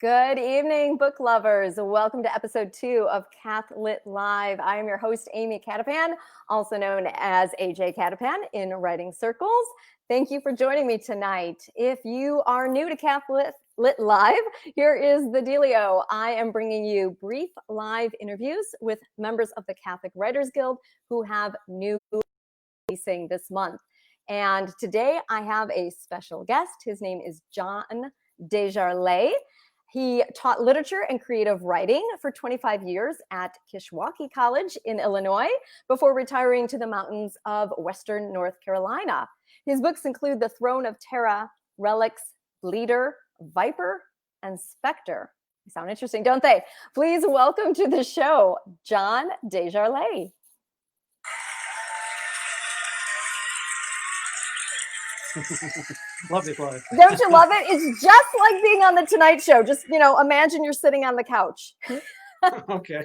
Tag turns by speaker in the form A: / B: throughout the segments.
A: Good evening, book lovers. Welcome to episode 2 of Cath-Lit Live. I am your host, Amy Cattapan, also known as AJ Cattapan in writing circles. Thank you for joining me tonight. If you are new to Cath-Lit Live, here is the dealio. I am bringing you brief live interviews with members of the Catholic Writers Guild who have new releasing this month. And today I have a special guest. His name is John Desjarlais. He taught literature and creative writing for 25 years at Kishwaukee College in Illinois before retiring to the mountains of Western North Carolina. His books include The Throne of Terra, Relics, Bleeder, Viper, and Spectre. They sound interesting, don't they? Please welcome to the show, John Desjarlais.
B: Love the applause.
A: Don't you love it? It's just like being on the Tonight Show. Just, imagine you're sitting on the couch.
B: Okay.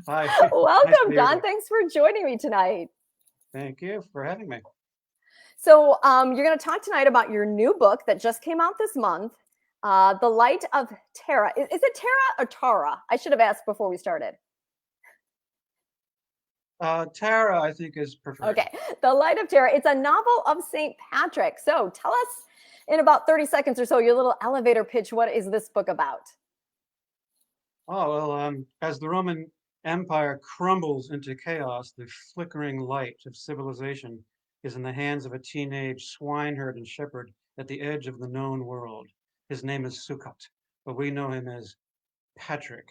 B: Hi.
A: Welcome,
B: Nice
A: John. Thanks for joining me tonight.
B: Thank you for having me.
A: So you're going to talk tonight about your new book that just came out this month, The Light of Terra. Is it Terra or Tara? I should have asked before we started.
B: Tara, I think, is preferred.
A: Okay. The Light of Terra. It's a novel of St. Patrick. So tell us in about 30 seconds or so, your little elevator pitch. What is this book about?
B: Oh, well, as the Roman Empire crumbles into chaos, the flickering light of civilization is in the hands of a teenage swineherd and shepherd at the edge of the known world. His name is Sukkot, but we know him as Patrick.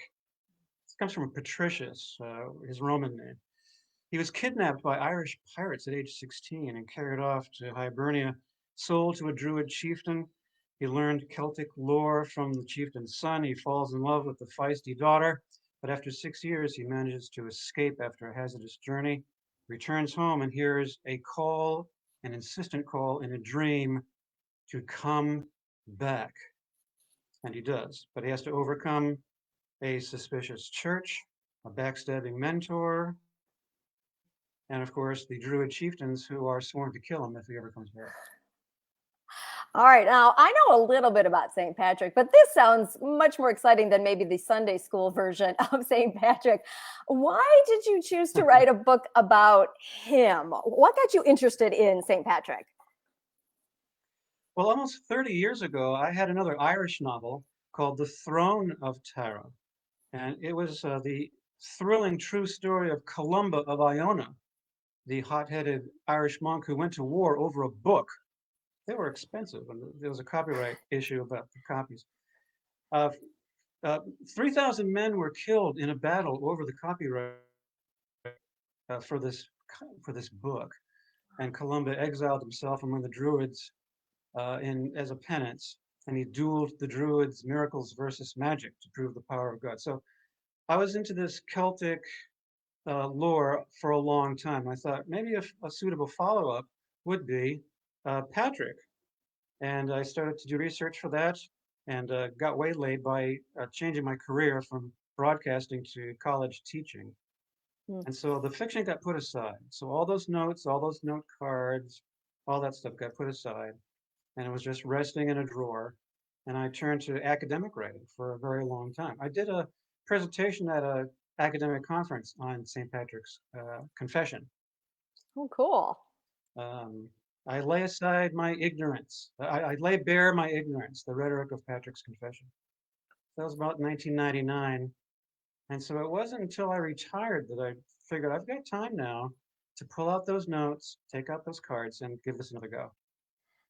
B: It comes from Patricius, his Roman name. He was kidnapped by Irish pirates at age 16 and carried off to Hibernia, sold to a Druid chieftain. He learned Celtic lore from the chieftain's son. He falls in love with the feisty daughter, but after 6 years, he manages to escape after a hazardous journey, returns home and hears a call, an insistent call in a dream to come back. And he does, but he has to overcome a suspicious church, a backstabbing mentor, and of course, the Druid chieftains who are sworn to kill him if he ever comes back.
A: All right. Now, I know a little bit about St. Patrick, but this sounds much more exciting than maybe the Sunday school version of St. Patrick. Why did you choose to write a book about him? What got you interested in St. Patrick?
B: Well, almost 30 years ago, I had another Irish novel called The Throne of Terra. And it was the thrilling true story of Columba of Iona, the hot-headed Irish monk who went to war over a book. They were expensive, and there was a copyright issue about the copies. 3,000 men were killed in a battle over the copyright for this book, and Columba exiled himself among the Druids as a penance, and he dueled the Druids' miracles versus magic to prove the power of God. So I was into this Celtic lore for a long time. I thought maybe a suitable follow-up would be Patrick. And I started to do research for that and got waylaid by changing my career from broadcasting to college teaching. And so the fiction got put aside. So all those notes, all those note cards, all that stuff got put aside. And it was just resting in a drawer. And I turned to academic writing for a very long time. I did a presentation at an academic conference on St. Patrick's Confession.
A: Oh, cool.
B: I lay aside my ignorance. I lay bare my ignorance, the rhetoric of Patrick's Confession. That was about 1999. And so it wasn't until I retired that I figured I've got time now to pull out those notes, take out those cards, and give this another go.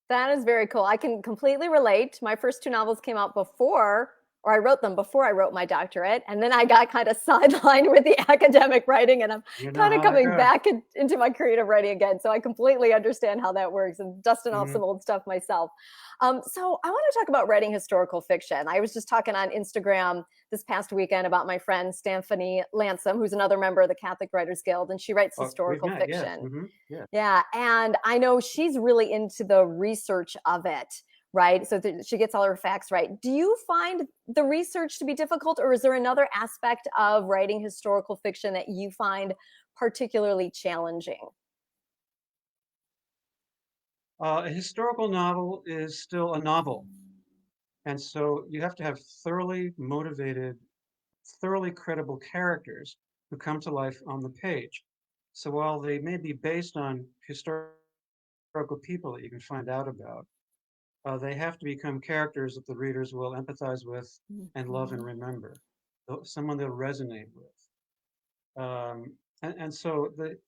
A: That is very cool. I can completely relate. My first 2 novels came out before, or I wrote them before I wrote my doctorate. And then I got kind of sidelined with the academic writing, and I'm kind of coming back into my creative writing again. So I completely understand how that works and dusting off some old stuff myself. So I want to talk about writing historical fiction. I was just talking on Instagram this past weekend about my friend Stephanie Lansom, who's another member of the Catholic Writers Guild, and she writes historical fiction.
B: Yes.
A: Yeah. And I know she's really into the research of it, right? So she gets all her facts right. Do you find the research to be difficult, or is there another aspect of writing historical fiction that you find particularly challenging?
B: A historical novel is still a novel. And so you have to have thoroughly motivated, thoroughly credible characters who come to life on the page. So while they may be based on historical people that you can find out about, they have to become characters that the readers will empathize with and love and
A: Mhm.
B: remember, someone they'll resonate with. And so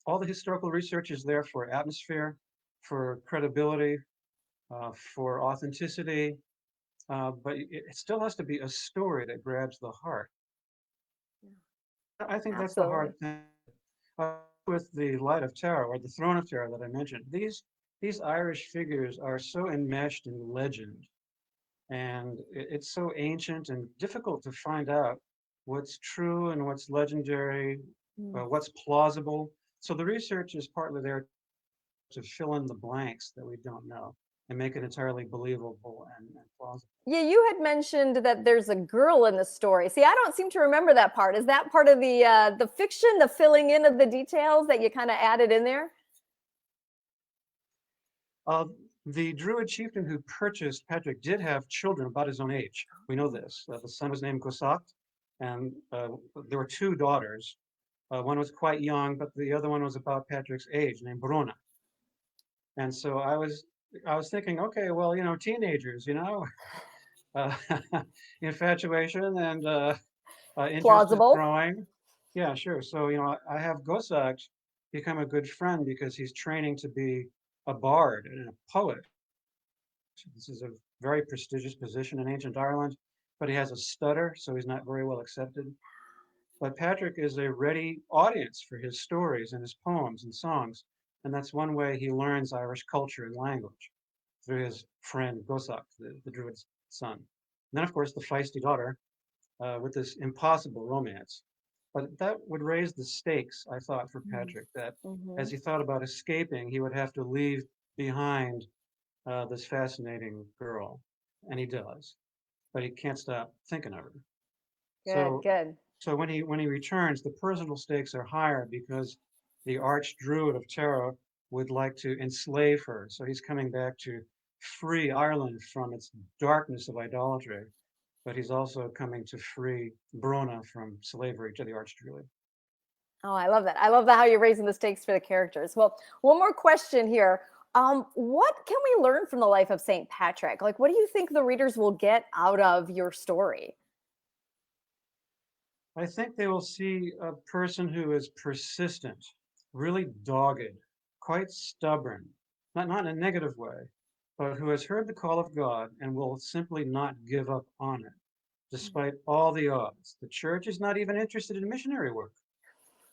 B: all the historical research is there for atmosphere, for credibility, for authenticity, but it still has to be a story that grabs the heart. I think that's the hard
A: Absolutely.
B: thing with the Light of Terror or the Throne of Terror that I mentioned. These Irish figures are so enmeshed in legend, and it's so ancient and difficult to find out what's true and what's legendary,
A: Mm.
B: what's plausible. So the research is partly there to fill in the blanks that we don't know and make it entirely believable and plausible.
A: Yeah, you had mentioned that there's a girl in the story. See, I don't seem to remember that part. Is that part of the fiction, the filling in of the details that you kind of added in there?
B: Uh, the Druid chieftain who purchased Patrick did have children about his own age. We know this. The son was named Gosacht, and there were two daughters. One was quite young, but the other one was about Patrick's age, named Brona. And so I was thinking, okay, well, teenagers, uh, infatuation and interest is
A: Plausible.
B: growing. Yeah, sure. So, I have Gosacht become a good friend because he's training to be a bard and a poet. This is a very prestigious position in ancient Ireland, but he has a stutter, so he's not very well accepted. But Patrick is a ready audience for his stories and his poems and songs, and that's one way he learns Irish culture and language through his friend Gosak, the druid's son. And then, of course, the feisty daughter with this impossible romance. But that would raise the stakes, I thought, for Patrick, that as
A: Mm-hmm.
B: he thought about escaping, he would have to leave behind this fascinating girl, and he does, but he can't stop thinking of her.
A: Good,
B: So,
A: good.
B: so when he returns, the personal stakes are higher because the arch druid of Tara would like to enslave her. So he's coming back to free Ireland from its darkness of idolatry, but he's also coming to free Brona from slavery to the arch druid.
A: Oh, I love that. I love that how you're raising the stakes for the characters. Well, one more question here. What can we learn from the life of Saint Patrick? Like, what do you think the readers will get out of your story?
B: I think they will see a person who is persistent, really dogged, quite stubborn, not in a negative way, but who has heard the call of God and will simply not give up on it, despite all the odds. The church is not even interested in missionary work.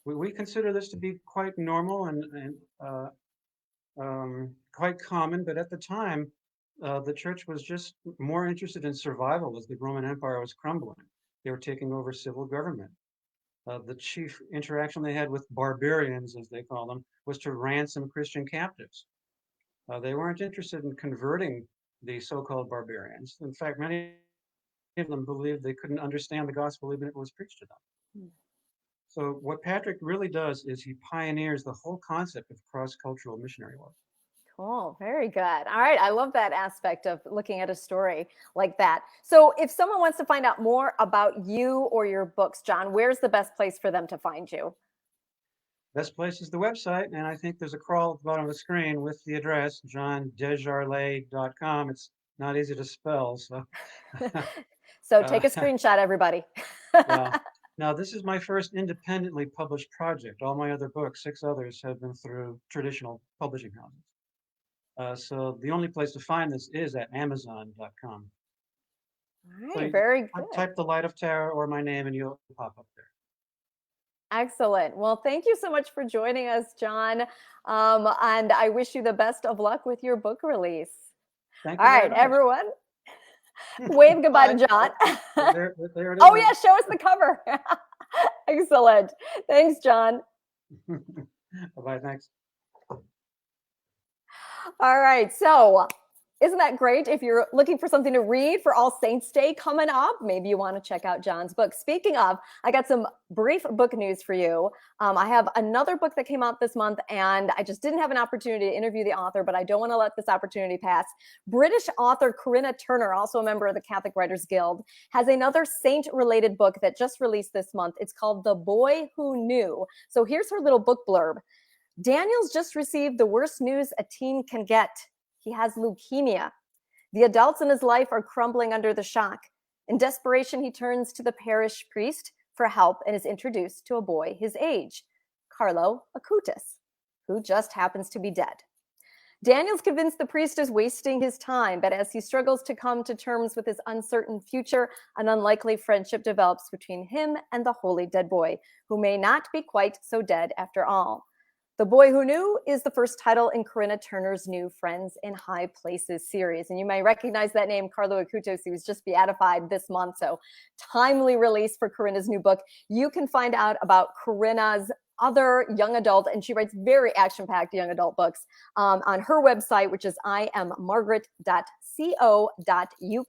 B: We consider this to be quite normal and quite common, but at the time, the church was just more interested in survival as the Roman Empire was crumbling. They were taking over civil government. The chief interaction they had with barbarians, as they call them, was to ransom Christian captives. They weren't interested in converting the so-called barbarians. In fact, many of them believed they couldn't understand the gospel even if it was preached to them.
A: Hmm.
B: So what Patrick really does is he pioneers the whole concept of cross-cultural missionary work.
A: Cool. Very good. All right. I love that aspect of looking at a story like that. So, if someone wants to find out more about you or your books, John, where's the best place for them to find you?
B: Best place is the website, and I think there's a crawl at the bottom of the screen with the address, johndesjarlais.com. It's not easy to spell, so
A: So,
B: uh,
A: take a screenshot, everybody.
B: yeah. Now, this is my first independently published project. All my other books, six others, have been through traditional publishing houses. So the only place to find this is at Amazon.com.
A: All
B: So
A: right.
B: you
A: Very good.
B: type the Light of Terror or my name, and you'll pop up there.
A: Excellent. Well, thank you so much for joining us, John. And I wish you the best of luck with your book release.
B: Thank
A: All
B: you very
A: right,
B: much.
A: everyone, wave goodbye to John.
B: There it
A: Oh,
B: is.
A: yeah, show us the cover. Excellent. Thanks, John.
B: Bye-bye. Thanks.
A: All right. So Isn't that great? If you're looking for something to read for All Saints Day coming up, maybe you want to check out John's book. Speaking of, I got some brief book news for you. I have another book that came out this month, and I just didn't have an opportunity to interview the author, but I don't want to let this opportunity pass. British author Corinna Turner, also a member of the Catholic Writers Guild, has another saint-related book that just released this month. It's called The Boy Who Knew. So here's her little book blurb. Daniel's just received the worst news a teen can get. He has leukemia. The adults in his life are crumbling under the shock. In desperation, he turns to the parish priest for help and is introduced to a boy his age, Carlo Acutis, who just happens to be dead. Daniel's convinced the priest is wasting his time, but as he struggles to come to terms with his uncertain future, an unlikely friendship develops between him and the holy dead boy, who may not be quite so dead after all. The Boy Who Knew is the first title in Corinna Turner's new Friends in High Places series. And you may recognize that name, Carlo Acutis. He was just beatified this month, so timely release for Corinna's new book. You can find out about Corinna's other young adult, and she writes very action-packed young adult books on her website, which is iammargaret.co.uk.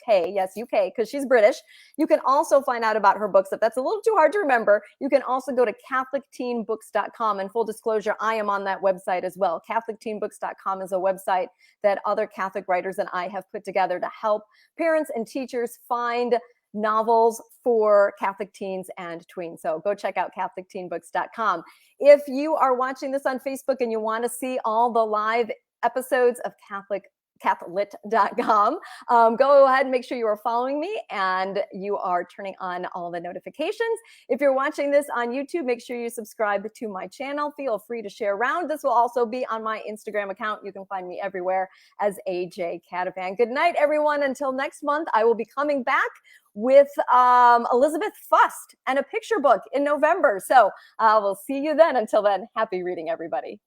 A: Yes, UK, because she's British. You can also find out about her books. If that's a little too hard to remember, you can also go to catholicteenbooks.com. And full disclosure, I am on that website as well. catholicteenbooks.com is a website that other Catholic writers and I have put together to help parents and teachers find novels for Catholic teens and tweens. So go check out catholicteenbooks.com. If you are watching this on Facebook and you want to see all the live episodes of Cath-Lit.com, go ahead and make sure you are following me and you are turning on all the notifications. If you're watching this on YouTube, make sure you subscribe to my channel. Feel free to share around. This will also be on my Instagram account. You can find me everywhere as AJ Cattapan. Good night, everyone. Until next month, I will be coming back with Elizabeth Fust and a picture book in November. So we'll see you then. Until then, happy reading, everybody.